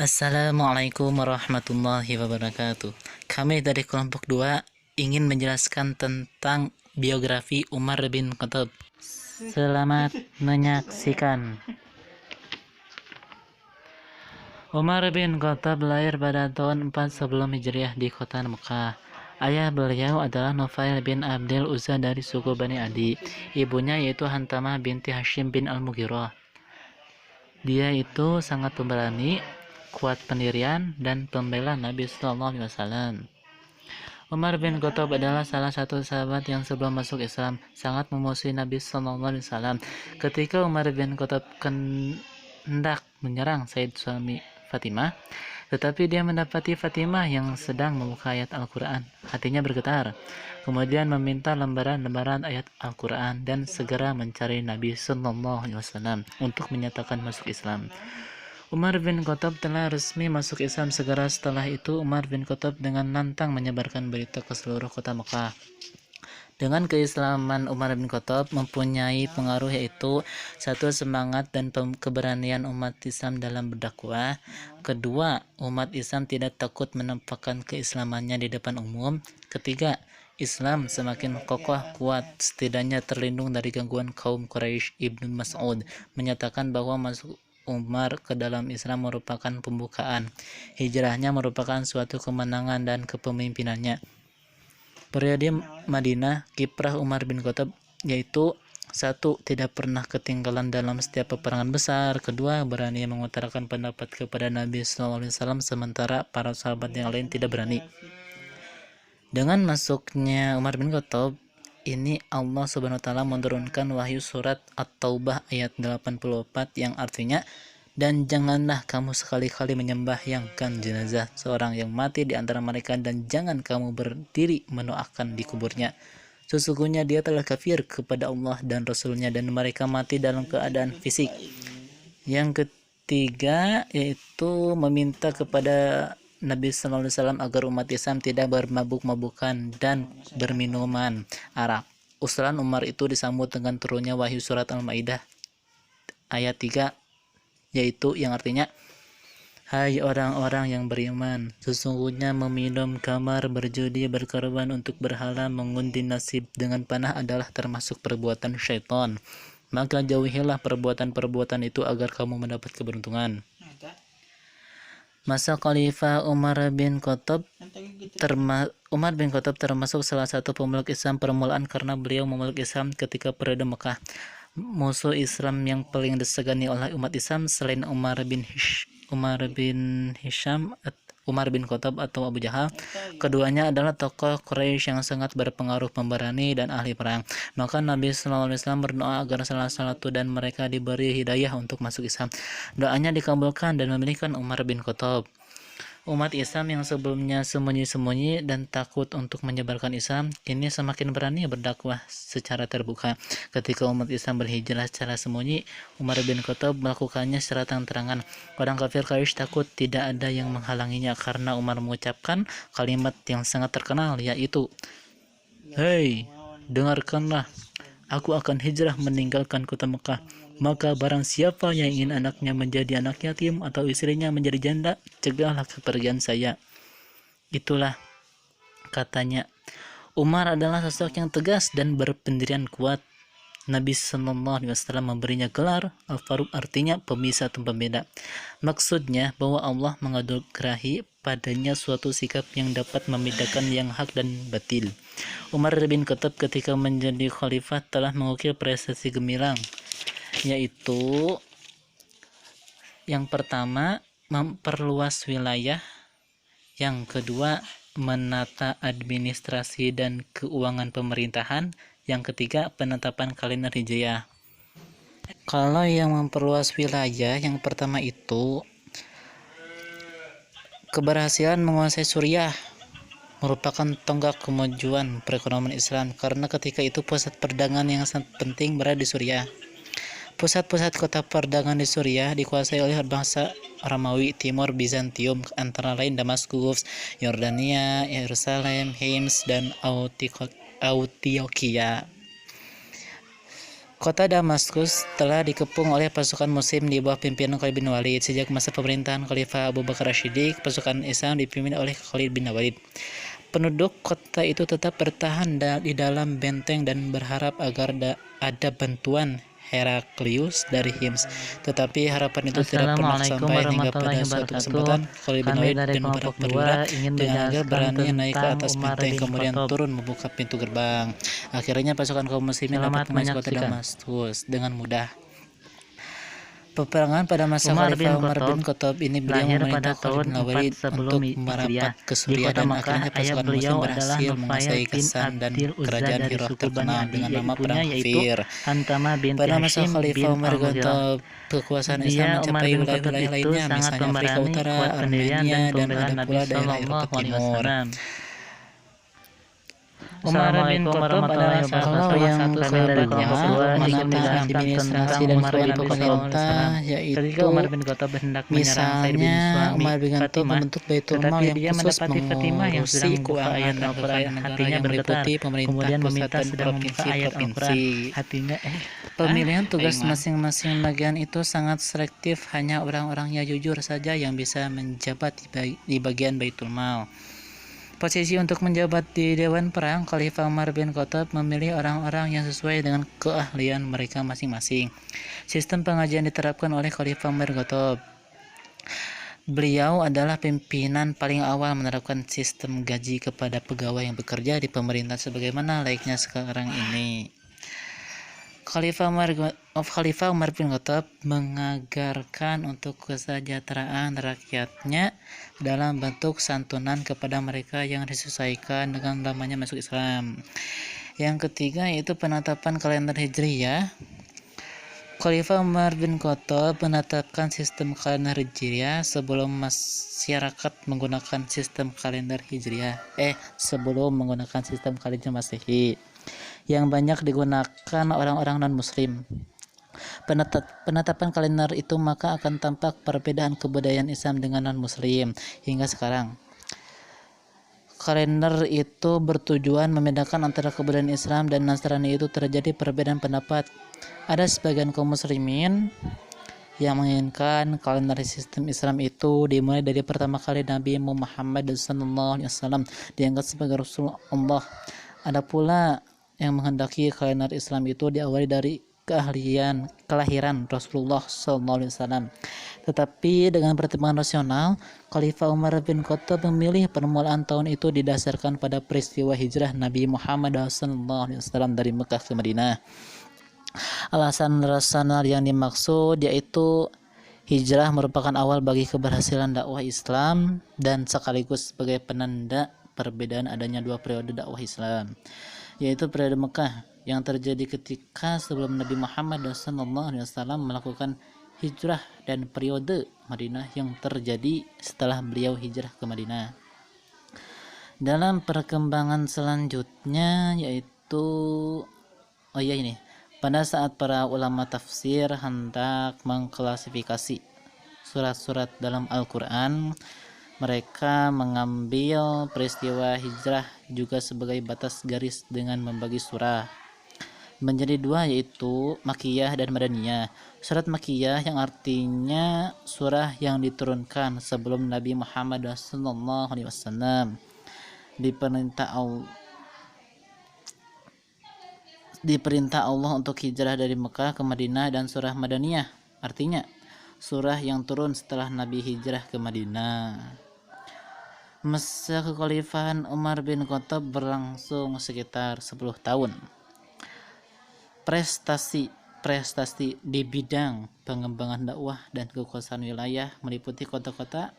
Assalamualaikum warahmatullahi wabarakatuh. Kami dari kelompok 2 ingin menjelaskan tentang biografi Umar bin Khattab. Selamat menyaksikan. Umar bin Khattab lahir pada tahun 4 sebelum Hijriah di kota Mekah. Ayah beliau adalah Nufail bin Abdul Uzza dari suku Bani Adi. Ibunya yaitu Hantamah binti Hashim bin Al-Mughirah. Dia itu sangat pemberani, kuat pendirian, dan pembela Nabi Sallallahu Alaihi Wasallam. Umar bin Khattab adalah salah satu sahabat yang sebelum masuk Islam sangat memusuhi Nabi Sallallahu Alaihi Wasallam. Ketika Umar bin Khattab hendak menyerang Said suami Fatimah, tetapi dia mendapati Fatimah yang sedang membuka ayat Al-Quran. Hatinya bergetar, kemudian meminta lembaran-lembaran ayat Al-Quran dan segera mencari Nabi Sallallahu Alaihi Wasallam untuk menyatakan masuk Islam. Umar bin Khattab telah resmi masuk Islam. Segera setelah itu Umar bin Khattab dengan lantang menyebarkan berita ke seluruh kota Mekah. Dengan keislaman Umar bin Khattab mempunyai pengaruh yaitu satu, semangat dan keberanian umat Islam dalam berdakwah. Kedua, umat Islam tidak takut menampakkan keislamannya di depan umum. Ketiga, Islam semakin kokoh kuat, setidaknya terlindung dari gangguan kaum Quraisy. Ibnu Mas'ud menyatakan bahwa masuk Umar ke dalam Islam merupakan pembukaan. Hijrahnya merupakan suatu kemenangan dan kepemimpinannya. Periode Madinah, kiprah Umar bin Khattab yaitu satu, tidak pernah ketinggalan dalam setiap peperangan besar. Kedua, berani mengutarakan pendapat kepada Nabi SAW sementara para sahabat yang lain tidak berani. Dengan masuknya Umar bin Khattab ini Allah Subhanahu wa taala menurunkan wahyu surat At-Taubah ayat 84 yang artinya, dan janganlah kamu sekali-kali menyembahyangkan jenazah seorang yang mati di antara mereka, dan jangan kamu berdiri mendoakan di kuburnya. Sesungguhnya dia telah kafir kepada Allah dan Rasulnya, dan mereka mati dalam keadaan fisik. Yang ketiga yaitu meminta kepada Nabi Sallallahu Alaihi Wasallam agar umat Islam tidak bermabuk-mabukan dan berminuman arak. Usulan Umar itu disambut dengan turunnya wahyu surat Al-Maidah ayat 3 yaitu yang artinya, hai orang-orang yang beriman, sesungguhnya meminum khamar, berjudi, berkorban untuk berhala, mengundi nasib dengan panah adalah termasuk perbuatan syaitan. Maka jauhilah perbuatan-perbuatan itu agar kamu mendapat keberuntungan. Masa Khalifah Umar bin Khattab termasuk salah satu pemeluk Islam permulaan karena beliau memeluk Islam ketika periode Mekah. Musuh Islam yang paling disegani oleh umat Islam selain Umar bin Khattab atau Abu Jahal, keduanya adalah tokoh Quraisy yang sangat berpengaruh, pemberani, dan ahli perang. Maka Nabi SAW berdoa agar salah satu dan mereka diberi hidayah untuk masuk Islam. Doanya dikabulkan dan memilihkan Umar bin Khattab. Umat Islam yang sebelumnya sembunyi-sembunyi dan takut untuk menyebarkan Islam, kini semakin berani berdakwah secara terbuka. Ketika umat Islam berhijrah secara sembunyi, Umar bin Khattab melakukannya secara terang-terangan. Orang kafir Quraisy takut tidak ada yang menghalanginya karena Umar mengucapkan kalimat yang sangat terkenal, yaitu, hei, dengarkanlah, aku akan hijrah meninggalkan kota Mekah. Maka barang siapa yang ingin anaknya menjadi anak yatim atau istrinya menjadi janda, cegahlah kepergian saya. Itulah katanya. Umar adalah sosok yang tegas dan berpendirian kuat. Nabi Sallallahu Alaihi Wasallam memberinya gelar Al-Faruq, artinya pemisah atau pembeda. Maksudnya bahwa Allah menganugrahi padanya suatu sikap yang dapat membedakan yang hak dan batil. Umar bin Khattab ketika menjadi khalifah telah mengukir prestasi gemilang, yaitu yang pertama memperluas wilayah, yang kedua menata administrasi dan keuangan pemerintahan, yang ketiga penetapan kalender Hijriah. Kalau yang memperluas wilayah, yang pertama itu keberhasilan menguasai Suriah merupakan tonggak kemajuan perekonomian Islam karena ketika itu pusat perdagangan yang sangat penting berada di Suriah. Pusat-pusat kota perdagangan di Suriah dikuasai oleh bangsa Romawi Timur Bizantium, antara lain Damaskus, Yordania, Yerusalem, Hims, dan Antioquia. Kota Damaskus telah dikepung oleh pasukan Muslim di bawah pimpinan Khalid bin Walid. Sejak masa pemerintahan Khalifah Abu Bakar Ash-Shiddiq, pasukan Islam dipimpin oleh Khalid bin Walid. Penduduk kota itu tetap bertahan di dalam benteng dan berharap agar ada bantuan Heraklius dari Hims. Tetapi harapan itu tidak pernah Assalamualaikum sampai hingga pada warahmatullahi suatu wabarakatuh. kesempatan Khalid bin Kami Walid dari dan para kelompok perwira 2 ingin dengan agak menjelaskan berani naik ke tentang atas Umar benteng bin kemudian Khattab. turun membuka pintu gerbang. Akhirnya pasukan kaum muslimin Selamat dapat memasuki kota menyaksikan. Damaskus dengan mudah. Peperangan pada masa Umar Khalifah bin Umar bin Khattab Khattab ini beliau lahir memerintah pada Khalid bin tahun 4 Walid sebelum untuk Hijriah merapat ke di Suriah kota dan Makkah. akhirnya Ayah pasukan beliau muslim adalah berhasil Nufail menguasai bin Kasan dan Abdil Uzza kerajaan dari Hiraq suku Bani terkenal Adi. dengan nama Ibunya Perang yaitu Hafir. Hantama binti Pada masa Hashim Khalifah bin Umar bin Al-Mughirah. Khattab, kekuasaan Islam Umar mencapai bin Khattab wilayah-wilayah itu lainnya, sangat misalnya Afrika pemberani, Utara, kuat pendirian dan Armenia, dan pembela ada Nabi pula daerah Eropa Shallallahu Alaihi Timur. Wasallam. Umar bin Assalamualaikum Khattab adalah warahmatullahi salah wabarakatuh. yang Kami dari kelompok kedua 2 ingin menata menjelaskan administrasi tentang dan Umar bin suatu Abi Thalib. pemerintah, Ketika Umar bin Khattab hendak menyerang Zaid bin misalnya suami Umar bin Khattab Fatimah, membentuk Baitul Mal tetapi yang dia khusus mendapati Fatimah yang sedang mengurusi membuka keuangan ayat dan Al-Quran. kekayaan negara Hatinya yang bergetar, meliputi pemerintah kemudian pusat meminta dan sedang membuka ayat Al-Quran. provinsi-provinsi. Hatinya Pemilihan tugas masing-masing bagian itu sangat selektif, hanya orang-orang yang jujur saja yang bisa menjabat di bagian Baitul Mal. Posisi untuk menjabat di Dewan Perang, Khalifah Umar bin Khattab memilih orang-orang yang sesuai dengan keahlian mereka masing-masing. Sistem pengajian diterapkan oleh Khalifah Umar bin Khattab. Beliau adalah pimpinan paling awal menerapkan sistem gaji kepada pegawai yang bekerja di pemerintah sebagaimana layaknya sekarang ini. Khalifah Umar bin Khattab mengajarkan untuk kesejahteraan rakyatnya dalam bentuk santunan kepada mereka yang disesuaikan dengan lamanya masuk Islam. Yang ketiga yaitu penetapan kalender Hijriyah. Khalifah Umar bin Khattab menetapkan sistem kalender Hijriyah sebelum masyarakat menggunakan sistem kalender Hijriyah. Sebelum menggunakan sistem kalender Masehi yang banyak digunakan orang-orang non-muslim. Penetapan kalender itu maka akan tampak perbedaan kebudayaan Islam dengan non-muslim hingga sekarang. Kalender itu bertujuan membedakan antara kebudayaan Islam dan Nasrani. Itu terjadi perbedaan pendapat. Ada sebagian kaum muslimin yang menginginkan kalender sistem Islam itu dimulai dari pertama kali Nabi Muhammad SAW diangkat sebagai Rasulullah. Ada pula yang menghendaki kalender Islam itu diawali dari kelahiran Rasulullah SAW. Tetapi dengan pertimbangan rasional, Khalifah Umar bin Khattab memilih permulaan tahun itu didasarkan pada peristiwa hijrah Nabi Muhammad SAW dari Mekah ke Madinah. Alasan rasional yang dimaksud yaitu hijrah merupakan awal bagi keberhasilan dakwah Islam dan sekaligus sebagai penanda perbedaan adanya dua periode dakwah Islam, yaitu periode Mekah yang terjadi ketika sebelum Nabi Muhammad SAW melakukan hijrah dan periode Madinah yang terjadi setelah beliau hijrah ke Madinah. Dalam perkembangan selanjutnya yaitu pada saat para ulama tafsir hendak mengklasifikasi surat-surat dalam Al-Quran, mereka mengambil peristiwa hijrah juga sebagai batas garis dengan membagi surah menjadi dua, yaitu Makkiyah dan Madaniyah. Surat Makkiyah yang artinya surah yang diturunkan sebelum Nabi Muhammad SAW diperintah Allah untuk hijrah dari Mekah ke Madinah, dan surah Madaniyah artinya surah yang turun setelah Nabi hijrah ke Madinah. Masa kekhalifahan Umar bin Khattab berlangsung sekitar 10 tahun. Prestasi di bidang pengembangan dakwah dan kekuasaan wilayah meliputi kota-kota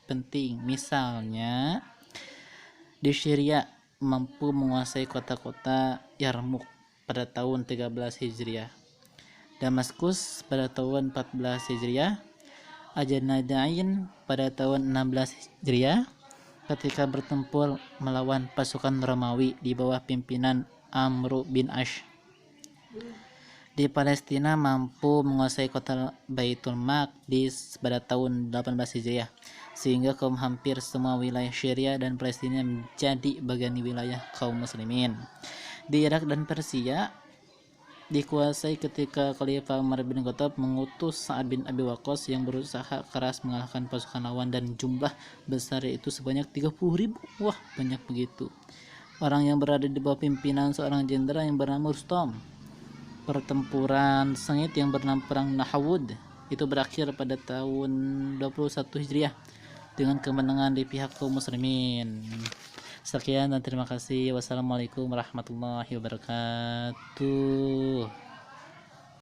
penting. Misalnya di Syria mampu menguasai kota-kota Yarmuk pada tahun 13 Hijriah, Damaskus pada tahun 14 Hijriah, Ajanadain pada tahun 16 Hijriah ketika bertempur melawan pasukan Romawi di bawah pimpinan Amr bin Ash. Di Palestina mampu menguasai kota Baitul Maqdis pada tahun 18 Hijriah, sehingga kaum hampir semua wilayah Syria dan Palestina menjadi bagian wilayah kaum muslimin. Di Irak dan Persia dikuasai ketika Khalifah Umar bin Khattab mengutus Sa'ad bin Abi Waqqas yang berusaha keras mengalahkan pasukan lawan, dan jumlah besar yaitu sebanyak 30.000. Wah, banyak begitu. Orang yang berada di bawah pimpinan seorang jenderal yang bernama Rustam. Pertempuran sengit yang bernama Perang Nahawud itu berakhir pada tahun 21 Hijriah dengan kemenangan di pihak kaum muslimin. Sekian dan terima kasih. Wassalamualaikum warahmatullahi wabarakatuh.